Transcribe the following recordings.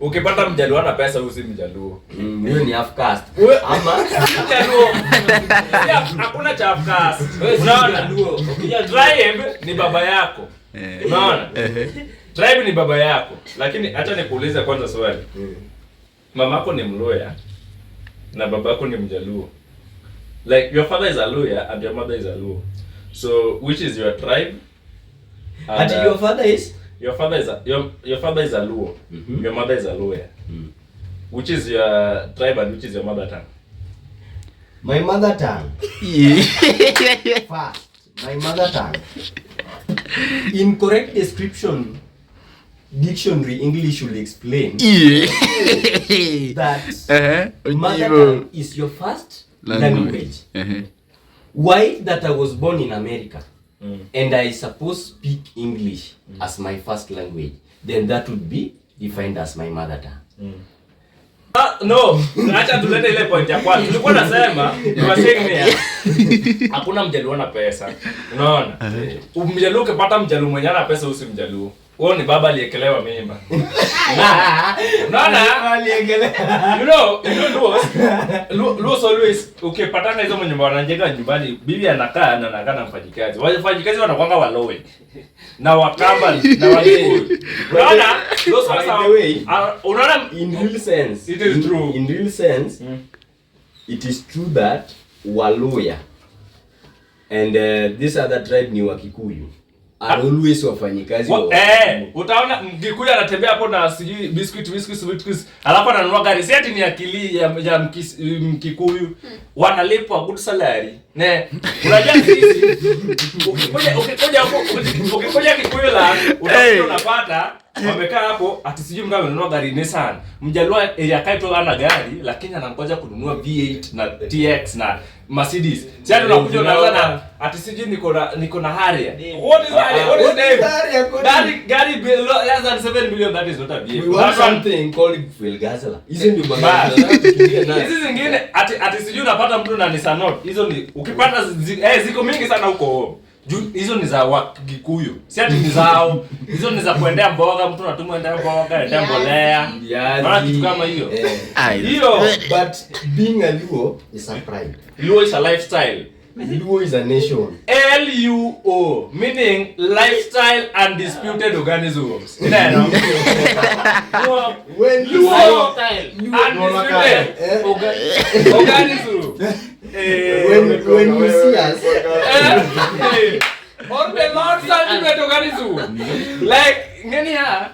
Ukipata mjaluo na pesa usi mjaluo. Hiyo ni half caste. Ama mjaluo. Hakuna cha half caste. Unaona? Tribe ni baba yako. Unaona? Tribe ni baba yako. Lakini acha nikuulize kwanza swali. Mamako ni Mluya na babako ni Mjaluo. Like your father is a Luya and your mother is a Luo. So which is your tribe? And your father is? Your father is a Luo. Your mother is a Luya. Which is your tribe and which is your mother tongue? My mother tongue. First, my mother tongue. In correct description, dictionary English will explain that mother tongue is your first language. Why that I was born in America and I suppose speak English as my first language, then that would be defined as my mother tongue. No, acha tulete ile point ya kwanza. Tulikuwa nasema hakuna mjaluo na pesa. Unaona? Mjaluo ukipata mjaluo mwenye ana pesa usi mjaluo. Wao ni baba aliyekelewa mimba. Unaona? Aliyekelewa. You know Luos always ukipatana hizo mnyumba wanajenga nyumbani, bibi anakaa na mfanyikazi. Wafanyikazi wanakuanga walowe. Na wakamba na Wakikuyu. Unaona? Those unaona in real sense. It is true. In real sense, it is true that Waluya and this other tribe ni Wakikuyu are always wafanyikazi wa utaona Mkikuyu anatembea hapo na sijui biscuits alafu ananunua gari si ati ni akili ya Mkikuyu wanalipwa good salary ne unajua sisi ukikoja Kikuyu la unapata wamekaa hapo ati sijui mgawe ananunua gari Nissan Mjaluo area kaito ana gari lakini anangoja kununua V8 na TX na Mercedes. Sasa tunakuja unaanza ati sijui niko na Harrier. What is Harrier? What is name? Gari less than 7 million, that is not a vehicle. We want something called fuel gasoline. Hizo ndio magari. Hizi zingine ati sijui unapata mtu na Nissan Note. Hizo ni ukipata ziko mingi sana huko. Hizo ni za Wakikuyu. Si ati ni zao. Hizo ni za kuendea mboga, mtu anatumwa endea mboga, endea mbolea. Mara kitu kama hiyo. Hiyo but being a Luo is a pride. Luo is a lifestyle. Luo is a nation. LUO meaning lifestyle undisputed organisms. You know? When Luo undisputed organism. When you see us or the Lord ultimate organism. Like ngeni ya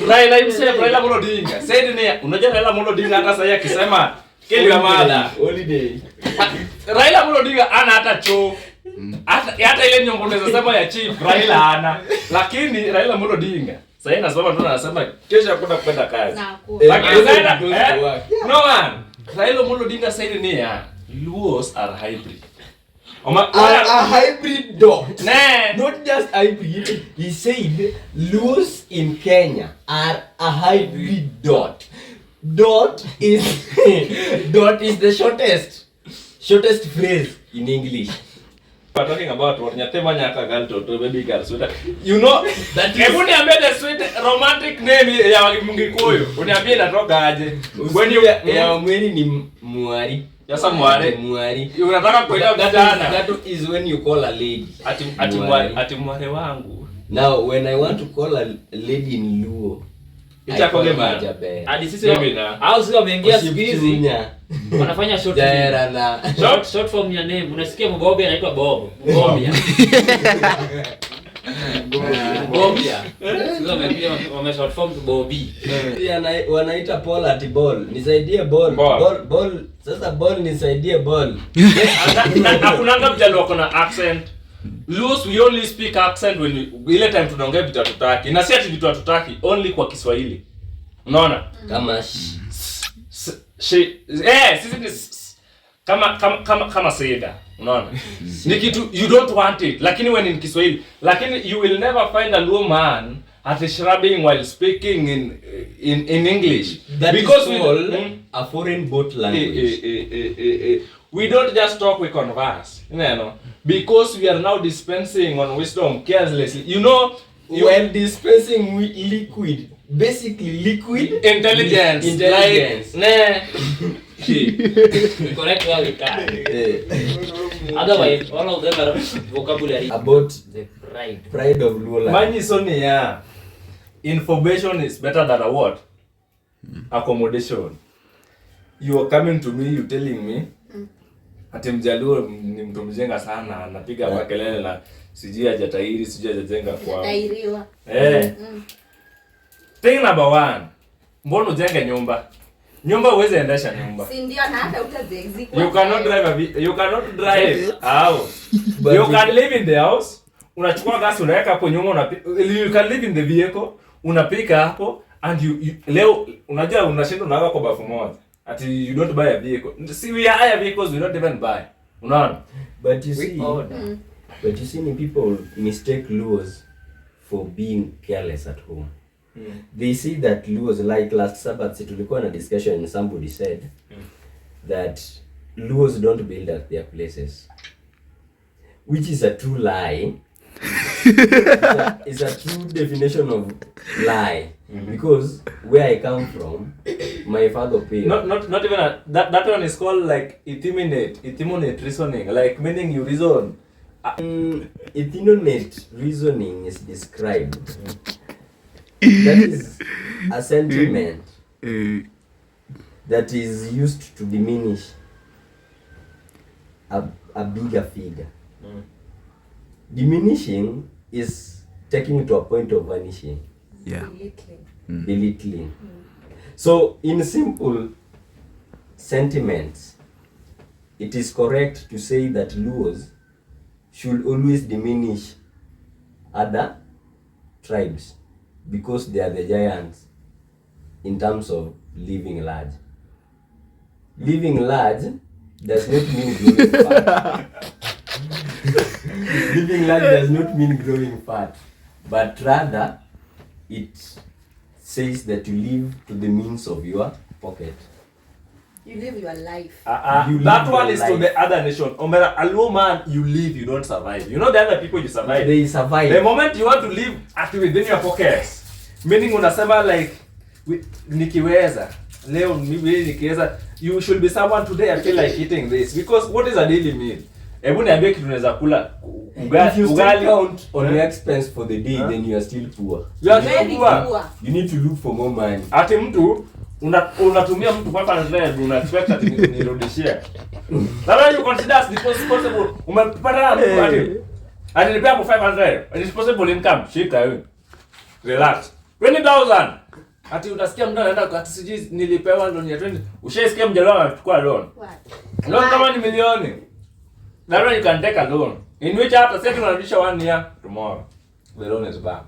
Raila himself, Raila Amolo Odinga said ni unajua Raila Amolo Odinga hata sasa akisema kile ya mada holiday Raila Amolo Odinga ana hata choo hata ile nyongo unaweza sema ya chief Raila ana lakini Raila Amolo Odinga sasa inasema ndo anasema kesho hakuna kwenda kazi no man Raila Amolo Odinga said ni ya Luos are hybrid. A hybrid dot. Nah. Not just hybrid. He said Luos in Kenya are a hybrid dot. Dot is the shortest phrase in English. We're talking about what Nyatema Nyaka girl to baby girl. So that you know that everyone made a sweet romantic name ya Mngikuyu. Uniambie inatoka aje? When you ya mweli ni Mwari. Yasa Mwari. Unataka kuelewa gani? That is when you call a lady. Ati Mwari wangu. Now when I want to call a lady in Luo, itakole maja. Hadi sisi au sio wameingia siku hizi. Wanafanya short form ya name. Unasikia Mbobe anaitwa Bob. Mbobia. Mbobia. Sio wame short form to Bobby. Wanaita Paul ati ball. Nisaidie ball. Ball. Sasa ball nisaidie ball. Hakunanga Mjaluo kuna accent. Luos we only speak accent when ile time tunaongea vitu hatutaki. Na si ati vitu hatutaki only kwa Kiswahili. Unaona? Kama sisi ni kama Seda. Unaona? Ni kitu you don't want it lakini when in Kiswahili lakini you will never find a Luo man at a shrubbing while speaking in English because we all a foreign boat language. We don't just talk, we converse. You know, because we are now dispensing on wisdom carelessly. You know, when dispensing liquid basically liquid intelligence. Intelligence. Like, Correct where we can. Otherwise, all of them are vocabulary. about The pride. pride of Luo land. mine is only information is better than a what? Accommodation. You are coming to me, you telling me ati Mjaluo ni mtu mjenga sana, anapiga makelele na sijui hajatairi, sijui hajajenga kwao. Tairiwa. Thing number 1. Mbona ujenge nyumba? Nyumba huwezi endesha nyumba. Si ndio, na hata utaziexecute. You cannot drive house. You can live in the house. Unachukua gas unaweka hapo nyuma, you can live in the vehicle, unapika hapo and you leo unajua unashinda unaweka kwa bafu moja. Ati you don't buy a vehicle. See, we hire vehicles, we don't even buy. Unaona? But you see, Order. but you see, people mistake Luos for being careless at home. They see that Luos, like last Sabbath, tulikuwa na discussion and somebody said that Luos don't build at their places, which is a true lie. It's a true definition of lie. Because where I come from, my father paid. Not even that one is called like itiminate reasoning, like meaning you reason. Itiminate reasoning is described. That is a sentiment that is used to diminish a bigger figure. Diminishing is taking it to a point of vanishing. Yeah. Belittling. So in simple sentiments, it is correct to say that Luos should always diminish other tribes because they are the giants in terms of living large. Living large does not mean growing fat. Living large does not mean growing fat, but rather it says that you live to the means of your pocket. You live your life. That one is to the other nation. Omera, a low man, you live, you don't survive. You know the other people you survive. They survive. The moment you want to live actually within your pockets, meaning unasema like nikiweza leo mimi nikiweza, you should be someone today I feel like eating this, because what is a daily meal? Hebu niambie kitu unaweza kula If you still count on your expense for the day, then you are still poor. You are Very poor. poor. You need to look for more money. Ati mtu unatumia mtu kwa 500 una expect ati nirudishie. That you consider as possible. Umepata mtu ati nipea kwa 500. It is possible income. Shika wewe. Relax. 20,000. Ati utasikia mtu anaenda kwa sijui nilipewa loan ya 20. Ushaisikia Mjaluo anachukua loan. What? Loan kama ni milioni. That one you can take a loan. In which after setting unarudisha 1 year tomorrow. The loan is back.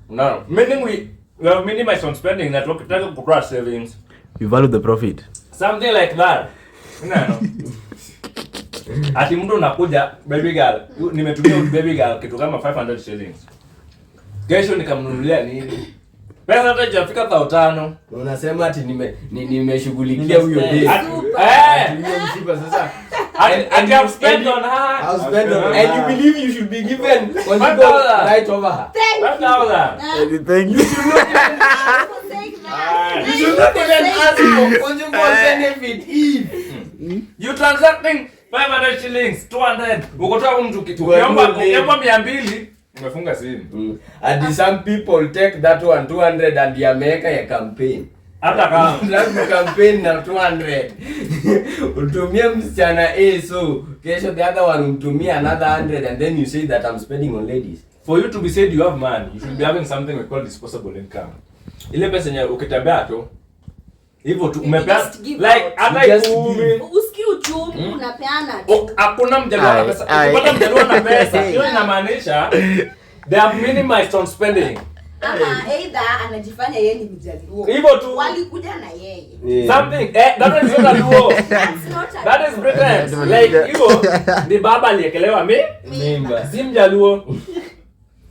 No. Meaning we have minimized on spending that work to kutoa savings. You value the profit. Something like that. No. Ati mtu unakuja baby girl. Nimetumia baby girl kitu kama 500 shillings. Kesho nikamnunulia nini? Pesa hata haijafika 5,000. Unasema ati nimeshughulikia huyo day. Huyo msiba sasa. And you have spent on her. I'll spend on and you believe you should be given right over her. 5,000. Thank you. You should not even ask for conjugal benefit if You transacting 500 shillings, 200. Ukotoa mtu kitu. Ukiomba 200, umefunga simu. and some people take that one 200 and yameweka ya campaign. Hata kama Lazima campaign na 200. Utumie msichana so kesho the other one utumie another 100 and then you say that I'm spending on ladies. for you to be said you have money, you should be having something we call disposable income. Ile pesa yenye ukitembea tu hivyo tu umepea like hata ikumi. Usiki uchumi unapeana tu. Hakuna Mjaluo ana pesa. Ukipata Mjaluo ana pesa, hiyo inamaanisha they have minimized on spending. Ama either anajifanya yeye ni Mjaluo. Hivyo tu. Walikuja na yeye. Something that is not a Luo. That's not a That is pretense. Like hivyo ni baba aliyekelewa mimba. Si Mjaluo.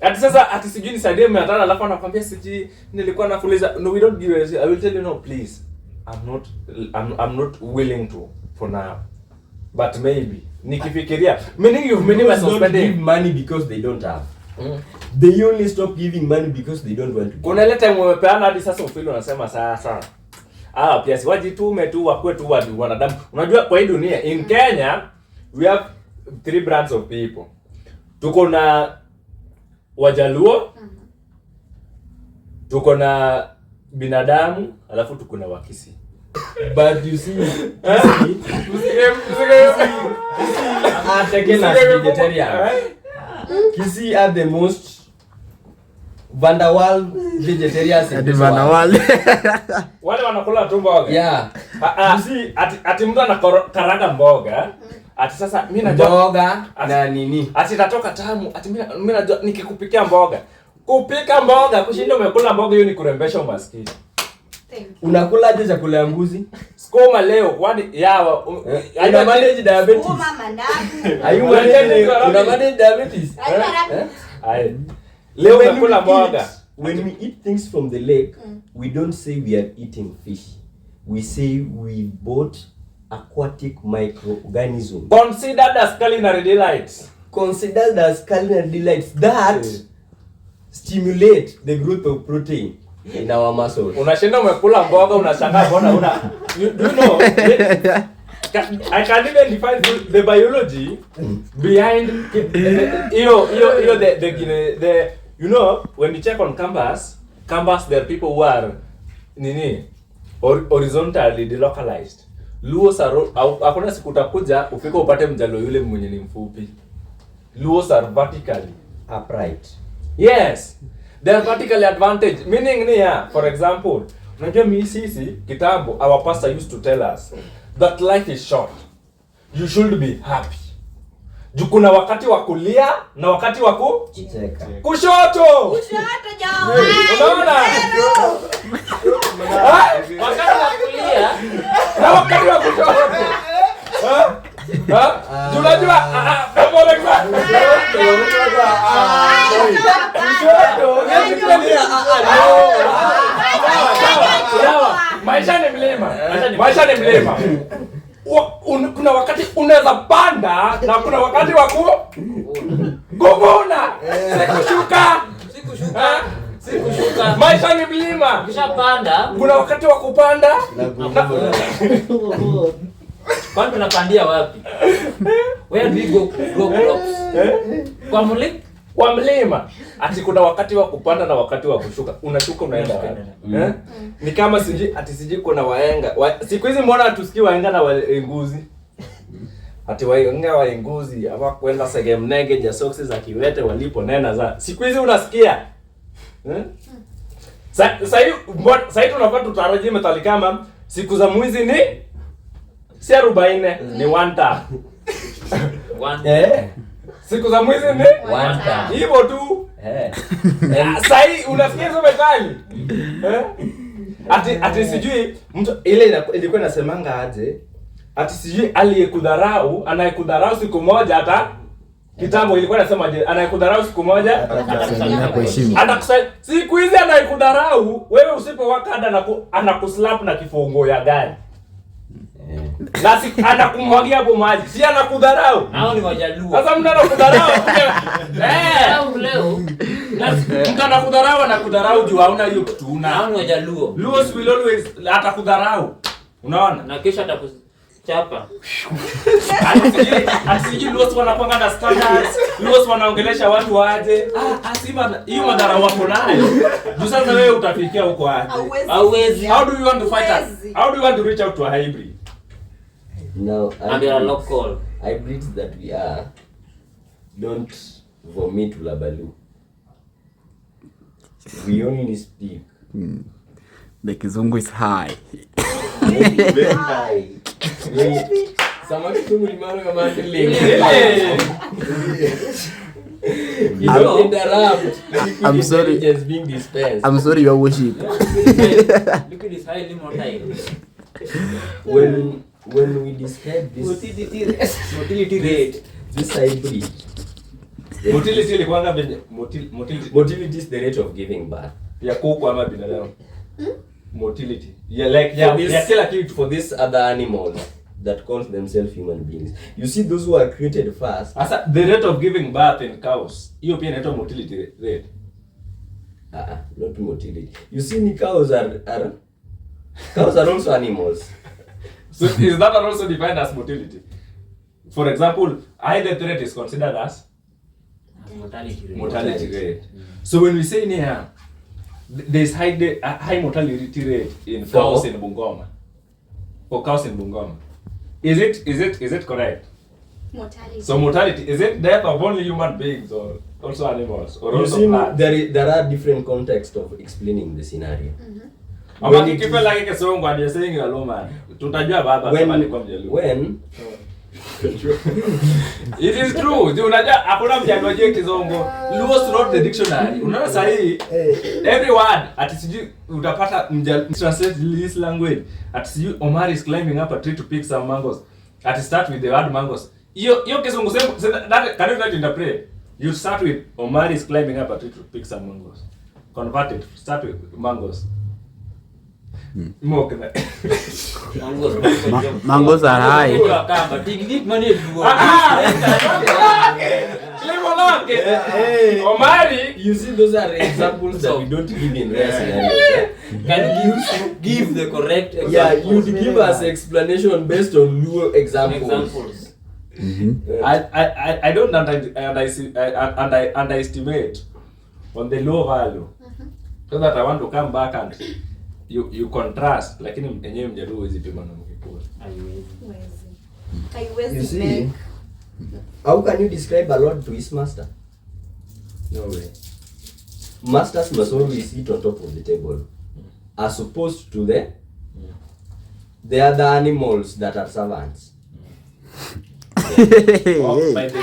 Ati sasa ati sijui nisaidie 500 alafu anakuambia siji nilikuwa nakuuliza. No, we don't give you. I will tell you no, please. I'm not willing to for now. But maybe nikifikiria meaning you've minimized Don't spending give money because they don't have. They only stop giving money because they don't want to. Kuna ile time umepeana hadi sasa ufili unasema sasa. Pia si wajitume tu wakue tu wanadamu. Unajua kwa hii dunia in Kenya we have 3 brands of people. Tuko na Wajaluo, tuko na binadamu, alafu tuko na Wakisi. But you see, are taken as vegetarian. Kisi are the most Vandawal vegetarians in this world. Wale wanakula tu mboga. Yeah. You see, ati mtu anakaraga mboga. Ati sasa mimi najua mboga na nini? Ati tatoka tamu. Ati mimi najua nikikupikia mboga. Kupika mboga kushinda umekula mboga hiyo ni kurembesha umaskini. Unakula aje chakula ya mbuzi? Skoma leo kwani yawa una manage diabetes. Skoma mandazi. Are you una manage diabetes? Leo unakula mboga. When we eat things from the lake, we don't say we are eating fish. We say we bought aquatic microorganisms. Considered as culinary delights. Considered as culinary delights that stimulate the growth of protein in our muscles. Unashinda umekula mboga unashangaa mbona do you know I can even define the biology behind the you know when you check on campus there are people who are horizontally delocalized. Luos are hakuna siku utakuja ufike upate mjalo yule mwenye ni mfupi. Luos are vertically upright. Yes, they are vertically advantaged. Meaning for example, unajua sisi kitambo our pastor used to tell us that life is short. You should be happy. Kuna wakati wa kulia na wakati wa kucheka. Kushoto jamani. Unaona? Wakati wa kulia na wakati wa kushoto. Unajua for example maisha ni mlima. Kuna wakati unaweza panda na kuna wakati wa kuvuna. Sikushuka. Maisha ni mlima. Ukishapanda kuna wakati wa kupanda Kwani tunapandia wapi? Where do we go crops? Kwa mlima. Ati kuna wakati wa kupanda na wakati wa kushuka. Unashuka unaenda wapi? Ni kama siji kuna wahenga. Siku hizi mbona tusikii wahenga na waenguzi? Ati waenguzi hapa kwenda segemnege ja socks za kiwete walipo nena za. Siku hizi unasikia? Sasa tunafaa tutarajie methali kama siku za mwizi ni si 40 ni 1 time. Siku za mwizi ni 1 time. Hivyo tu. Sasa unasikia hizo methali? Ati sijui mtu ile ilikuwa inasemanga aje? Ati sijui aliyekudharau anayekudharau siku moja hata kitambo ilikuwa inasema aje? Anayekudharau siku moja atakuheshimu. Siku hizi anayekudharau wewe usipowaka hada anakuslap na kifungo ya gari. Na anakumwagia hapo maji. Si anakudharau. Hao ni Wajaluo. Sasa mtu anakudharau. Leo. Mtu anakudharau juu hauna hiyo kitu una. Hao ni Wajaluo. Luos will always atakudharau. Unaona? Na kesho atakuchapa. Asiji Luos wanapanga na standards. Luos wanaongelesha watu waje. Asima hiyo madharau wako nayo. Juu sasa wewe utafikia huko aje? Hauwezi. How do you want to fight us? How do you want to reach out to a hybrid? No, and they are local hybrids that we are don't vomit ulabalu. We only speak. The kizungu is high. High. Samaki tungu limano kama ndile. I'm sorry. Just being dispensed. I'm sorry, your worship. Liquid is highly motile. When we describe this motility rate, this hybrid. Motility is the rate of giving birth. Ya kuku ama binadamu. Motility. For this other animals, that calls themselves human beings. You see those who are created first. Asa the rate of giving birth in cows. Hiyo pia inaitwa motility rate. Not motility. You see, cows are also animals. So is that also defined as motility? For example, high death rate is considered as mortality rate. So when we say in here, there's high mortality rate in cows in Bungoma. For cows in Bungoma, is it correct? Mortality. So mortality, is it death of only human beings or also animals or You also see, plants? there are different contexts of explaining the scenario. Ama kikifa like Kesongo and you're saying you're low man. Tutajua baba kama alikuwa mjaluo. When It is true. Unajua hakuna mjaluo je Kizongo. Luo wrote the dictionary. Unaona sahi every word atisiju utapata mjaluo translate this language. Atisiju Omar is climbing up a tree to pick some mangoes. At start with the word mangoes. Hiyo Kizungu that can you not interpret? You start with Omar is climbing up a tree to pick some mangoes. Convert it. Start with mangoes. Mangoes are high. Omari, you see, those are examples that we don't give in rare scenarios. Can you give the correct example? Yeah, you give us explanation based on Luo examples. I don't underestimate on the low value, so that I want to come back and you contrast, lakini mtenyewe mjaluo hizi pima na mkikula. You see, how can you describe a lord to his master? No way. Masters must always sit on top of the table, as opposed to the other animals that are servants. By the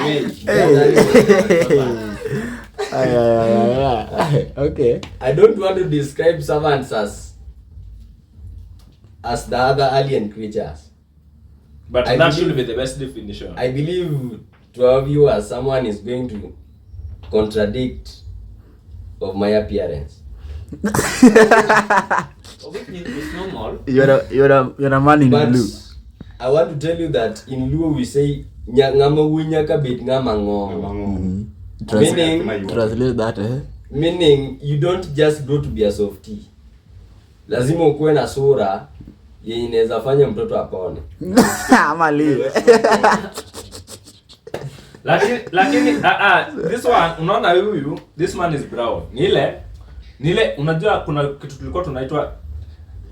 Yeah. Okay. I don't want to describe servants as the other alien creatures. but that should be the best definition. I believe to our viewers, someone is going to contradict of my appearance. It's normal. You're a man in But blue. I want to tell you that in Luo we say ngama winyaka bit ngama ngom. Translate that, Meaning you don't just grow to be a softie. Lazima ukuwe na sura yenye inaweza fanya mtoto apone. Ama live. Lakini this one unaona huyu, this man is brown. Nile unajua kuna kitu tulikuwa tunaitwa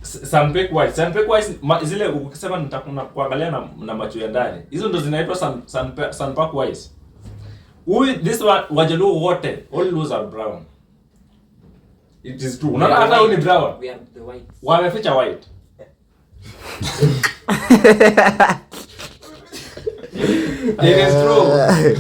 sunpeck white. Sunpeck white zile ukisema nitakuna kuangalia na macho ya ndani. Hizo ndo zinaitwa sunpeck white. This one wajaluo wote all Luos are brown. It is true. Unaona hata huyu ni brown. We are the white. Wameficha white. It is true.